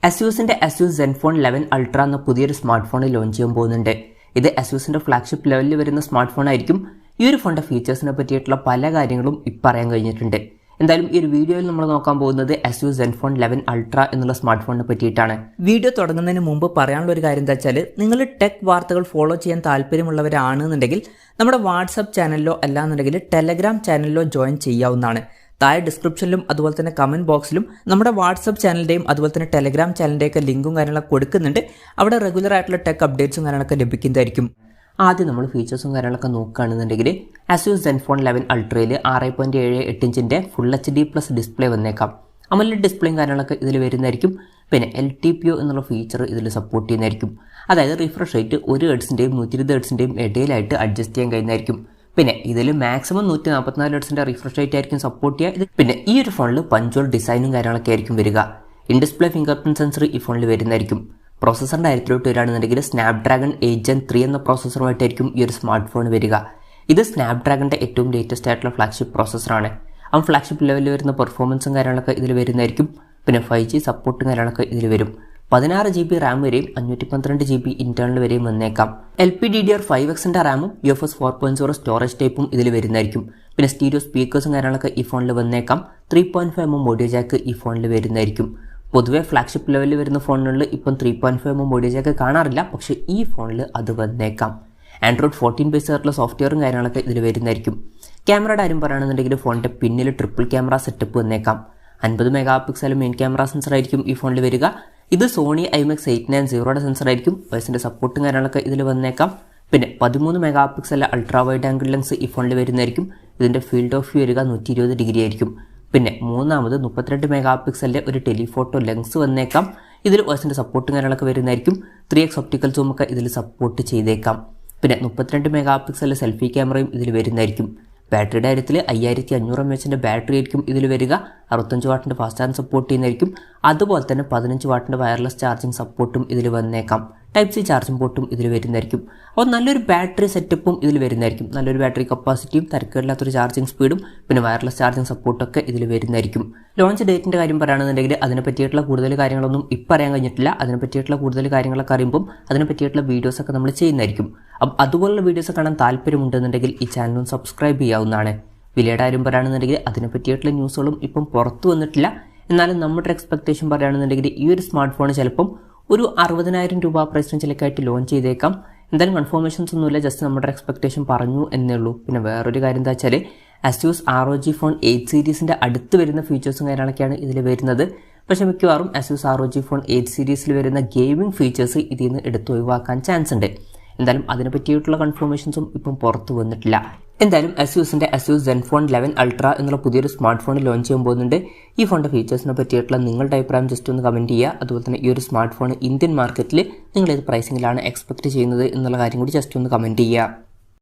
അസ്യൂസിന്റെ Asus ZenFone 11 Ultra എന്ന പുതിയൊരു smart phone launch ചെയ്യാൻ പോകുന്നുണ്ട്. ഇത് അസ്യൂസിന്റെ ഫ്ലാഗ്ഷിപ്പ് ലെവലിൽ വരുന്ന സ്മാർട്ട് ഫോൺ ആയിരിക്കും. ഈ ഒരു ഫോണിന്റെ ഫീച്ചേഴ്സിനെ പറ്റിയിട്ടുള്ള പല കാര്യങ്ങളും ഇപ്പോൾ അറിയാൻ കഴിഞ്ഞിട്ടുണ്ട്. എന്തായാലും ഈ ഒരു വീഡിയോയിൽ നമ്മൾ നോക്കാൻ പോകുന്നത് അസ്യൂസ് ZenFone 11 Ultra എന്നുള്ള സ്മാർട്ട് ഫോണിനെ പറ്റിയിട്ടാണ്. വീഡിയോ തുടങ്ങുന്നതിന് മുമ്പ് പറയാനുള്ള ഒരു കാര്യം എന്താ വെച്ചാൽ, നിങ്ങൾ ടെക് വാർത്തകൾ ഫോളോ ചെയ്യാൻ താല്പര്യമുള്ളവരാണെന്നുണ്ടെങ്കിൽ നമ്മുടെ വാട്സപ്പ് ചാനലിലോ അല്ലാന്നുണ്ടെങ്കിൽ ടെലഗ്രാം ചാനലിലോ ജോയിൻ ചെയ്യാവുന്നതാണ്. താഴെ ഡിസ്ക്രിപ്ഷനിലും അതുപോലെ തന്നെ കമന്റ് ബോക്സിലും നമ്മുടെ വാട്സപ്പ് ചാനലിൻ്റെയും അതുപോലെ തന്നെ ടെലഗ്രാം ചാനലിൻ്റെയൊക്കെ ലിങ്കും കാര്യങ്ങളൊക്കെ കൊടുക്കുന്നുണ്ട്. അവിടെ റെഗുലർ ആയിട്ടുള്ള ടെക് അപ്ഡേറ്റ്സും കാര്യങ്ങളൊക്കെ ലഭിക്കുന്നതായിരിക്കും. ആദ്യം നമ്മൾ ഫീച്ചേഴ്സും കാര്യങ്ങളൊക്കെ നോക്കുകയാണെന്നുണ്ടെങ്കിൽ അസ്യൂസ് ZenFone 11 Ultra'യിൽ 6.78 ഇഞ്ചിൻ്റെ ഫുൾ HD+ ഡിസ്പ്ലേ വന്നേക്കാം. AMOLED ഡിസ്പ്ലേയും കാര്യങ്ങളൊക്കെ ഇതിൽ വരുന്നതായിരിക്കും. പിന്നെ LTPO എന്നുള്ള ഫീച്ചർ ഇതിൽ സപ്പോർട്ട് ചെയ്യുന്നതായിരിക്കും. അതായത് റിഫ്രഷ് റേറ്റ് 1 ഹെർട്സിൻ്റെയും 120 ഹെർട്സിൻ്റെയും ഇടയിലായിട്ട് അഡ്ജസ്റ്റ് ചെയ്യാൻ കഴിയുന്നതായിരിക്കും. പിന്നെ ഇതിൽ മാക്സിമം 144 ഹെർട്സിൻ്റെ റിഫ്രഷ് റേറ്റ് ആയിരിക്കും സപ്പോർട്ട് ചെയ്യുക. പിന്നെ ഈ ഒരു ഫോണിൽ പഞ്ച്വൽ ഡിസൈനും കാര്യങ്ങളൊക്കെ ആയിരിക്കും വരിക. In display finger print sensor ഈ ഫോണിൽ വരുന്നതായിരിക്കും. പ്രോസസ്സറിൻ്റെ കാര്യത്തിലോട്ട് വരികയാണെന്നുണ്ടെങ്കിൽ Snapdragon 8 Gen 3 എന്ന പ്രോസസ്സറുമായിട്ടായിരിക്കും ഈ ഒരു സ്മാർട്ട് ഫോൺ വരിക. ഇത് Snapdragonൻ്റെ ഏറ്റവും ലേറ്റസ്റ്റ് ആയിട്ടുള്ള ഫ്ലാഗ്ഷിപ്പ് പ്രോസസ്സറാണ്. ആ ഫ്ലാഗ്ഷിപ്പ് ലെവലിൽ വരുന്ന പെർഫോമൻസും കാര്യങ്ങളൊക്കെ ഇതിൽ വരുന്നതായിരിക്കും. പിന്നെ 5G സപ്പോർട്ടും കാര്യങ്ങളൊക്കെ ഇതിൽ വരും. 16 GB റാം വരെയും 512 GB ഇന്റേണൽ വരെയും വന്നേക്കാം. LPDDR5Xന്റെ റാമും UFS 4.0 സ്റ്റോറേജ് ടൈപ്പും ഇതിൽ വരുന്നതായിരിക്കും. പിന്നെ സ്റ്റീരിയോ സ്പീക്കേഴ്സും കാര്യങ്ങളൊക്കെ ഈ ഫോണിൽ വന്നേക്കാം. 3.5mm ഓഡിയോ ജാക്ക് ഈ ഫോണിൽ വരുന്നതായിരിക്കും. പൊതുവേ ഫ്ലാഗ്ഷിപ്പ് ലെവലിൽ വരുന്ന ഫോണുകളിൽ ഇപ്പം 3.5mm ഓഡിയോ ജാക്ക് കാണാറില്ല, പക്ഷേ ഈ ഫോണിൽ അത് വന്നേക്കാം. Android 14 ബേസ് ആയിട്ടുള്ള സോഫ്റ്റ്വെയറും കാര്യങ്ങളൊക്കെ ഇതിൽ വരുന്നതായിരിക്കും. ക്യാമറയുടെ കാര്യം പറയുകയാണെന്നുണ്ടെങ്കിൽ ഫോണിൻ്റെ പിന്നിൽ ട്രിപ്പിൾ ക്യാമറ സെറ്റപ്പ് വന്നേക്കാം. 50 മെഗാപിക്സൽ മെയിൻ ക്യാമറ സെൻസർ ആയിരിക്കും ഈ ഫോണിൽ വരിക. ഇത് സോണി IMX 890യുടെ സെൻസർ ആയിരിക്കും. വോയിസിൻ്റെ സപ്പോർട്ടും കാര്യങ്ങളൊക്കെ ഇതിൽ വന്നേക്കാം. പിന്നെ 13 megapixel ultra wide angle lens ഈ ഫോണിൽ വരുന്നതായിരിക്കും. ഇതിൻ്റെ ഫീൽഡ് ഓഫ് വ്യൂ വരിക 120 ഡിഗ്രി ആയിരിക്കും. പിന്നെ മൂന്നാമത് 32 മെഗാപിക്സലിൻ്റെ ഒരു ടെലിഫോട്ടോ ലെൻസ് വന്നേക്കാം. ഇതിൽ വോയിസിൻ്റെ സപ്പോർട്ടും കാര്യങ്ങളൊക്കെ വരുന്നതായിരിക്കും. 3x ഒപ്റ്റിക്കൽ സൂം ഒക്കെ ഇതിൽ സപ്പോർട്ട് ചെയ്തേക്കാം. പിന്നെ 32 മെഗാപിക്സൽ സെൽഫി ക്യാമറയും ഇതിൽ വരുന്നതായിരിക്കും. ബാറ്ററിയുടെ കാര്യത്തിൽ 5500 mAh ബാറ്ററി ആയിരിക്കും ഇതിൽ വരിക. 65 വാട്ടിൻ്റെ ഫാസ്റ്റ് ചാർജ് സപ്പോർട്ട് ചെയ്യുന്നതായിരിക്കും. അതുപോലെ തന്നെ 15 വാട്ടിൻ്റെ വയർലെസ് ചാർജിങ് സപ്പോർട്ടും ഇതിൽ വന്നേക്കാം. Type-C ചാർജിംഗ് പോർട്ടും ഇതിൽ വരുന്നതായിരിക്കും. അപ്പോൾ നല്ലൊരു ബാറ്ററി സെറ്റപ്പും ഇതിൽ വരുന്നതായിരിക്കും. നല്ലൊരു ബാറ്ററി കപ്പാസിറ്റിയും തരക്കേടില്ലാത്തൊരു ചാർജിങ് സ്പീഡും പിന്നെ വയർലെസ് ചാർജിങ് സപ്പോർട്ടൊക്കെ ഇതിൽ വരുന്നതായിരിക്കും. ലോഞ്ച് ഡേറ്റിൻ്റെ കാര്യം പറയുകയാണെന്നുണ്ടെങ്കിൽ അതിനെ പറ്റിയിട്ടുള്ള കൂടുതൽ കാര്യങ്ങളൊന്നും ഇപ്പം അറിയാൻ കഴിഞ്ഞിട്ടില്ല. അതിനെ പറ്റിയിട്ടുള്ള കൂടുതൽ കാര്യങ്ങളൊക്കെ അറിയുമ്പം അതിനെ പറ്റിയിട്ടുള്ള വീഡിയോസൊക്കെ നമ്മൾ ചെയ്യുന്നതായിരിക്കും. അപ്പം അതുപോലുള്ള വീഡിയോസ് കാണാൻ താല്പര്യമുണ്ടെന്നുണ്ടെങ്കിൽ ഈ ചാനലും സബ്സ്ക്രൈബ് ചെയ്യാവുന്നതാണ്. വിലയുടെ കാര്യം പറയുകയാണെന്നുണ്ടെങ്കിൽ അതിനെ പറ്റിയിട്ടുള്ള ന്യൂസുകളും ഇപ്പം പുറത്തു വന്നിട്ടില്ല. എന്നാലും നമ്മുടെ എക്സ്പെക്ടേഷൻ പറയുകയാണെന്നുണ്ടെങ്കിൽ ഈ ഒരു സ്മാർട്ട് ഫോൺ ചിലപ്പം ഒരു 60,000 രൂപ പ്രൈസ് റേഞ്ചിലേക്കായിട്ട് ലോഞ്ച് ചെയ്തേക്കാം. എന്തായാലും കൺഫർമേഷൻസ് ഒന്നുമില്ല, ജസ്റ്റ് നമ്മുടെ എക്സ്പെക്ടേഷൻ പറഞ്ഞു എന്നേ ഉള്ളൂ. പിന്നെ വേറൊരു കാര്യം എന്താ വെച്ചാൽ അസ്യൂസ് ROG Phone 8 സീരീസിൻ്റെ അടുത്ത് വരുന്ന ഫീച്ചേഴ്സും കാര്യങ്ങളൊക്കെയാണ് ഇതിൽ വരുന്നത്. പക്ഷേ മിക്കവാറും അസ്യൂസ് ROG Phone 8 സീരീസിൽ വരുന്ന ഗെയിമിംഗ് ഫീച്ചേഴ്സ് ഇതിൽ നിന്ന് എടുത്ത് ഒഴിവാക്കാൻ ചാൻസ് ഉണ്ട്. എന്തായാലും അതിനെ പറ്റിയിട്ടുള്ള കൺഫർമേഷൻസും ഇപ്പം പുറത്ത് വന്നിട്ടില്ല. എന്തായാലും അസ്യൂസിൻ്റെ അസ്യൂസ് ZenFone 11 Ultra എന്നുള്ള പുതിയൊരു സ്മാർട്ട് ഫോൺ ലോഞ്ച് ചെയ്യാൻ പോകുന്നുണ്ട്. ഈ ഫോണിൻ്റെ ഫീച്ചേഴ്സിനെ പറ്റിയിട്ടുള്ള നിങ്ങളുടെ അഭിപ്രായം ജസ്റ്റ് ഒന്ന് കമൻറ്റ് ചെയ്യുക. അതുപോലെ തന്നെ ഈ ഒരു സ്മാർട്ട് ഫോൺ ഇന്ത്യൻ മാർക്കറ്റിൽ നിങ്ങൾ ഏത് പ്രൈസിങ്ങിലാണ് എക്സ്പെക്ട് ചെയ്യുന്നത് എന്നുള്ള കാര്യം കൂടി ജസ്റ്റ് ഒന്ന് കമൻറ്റ് ചെയ്യുക.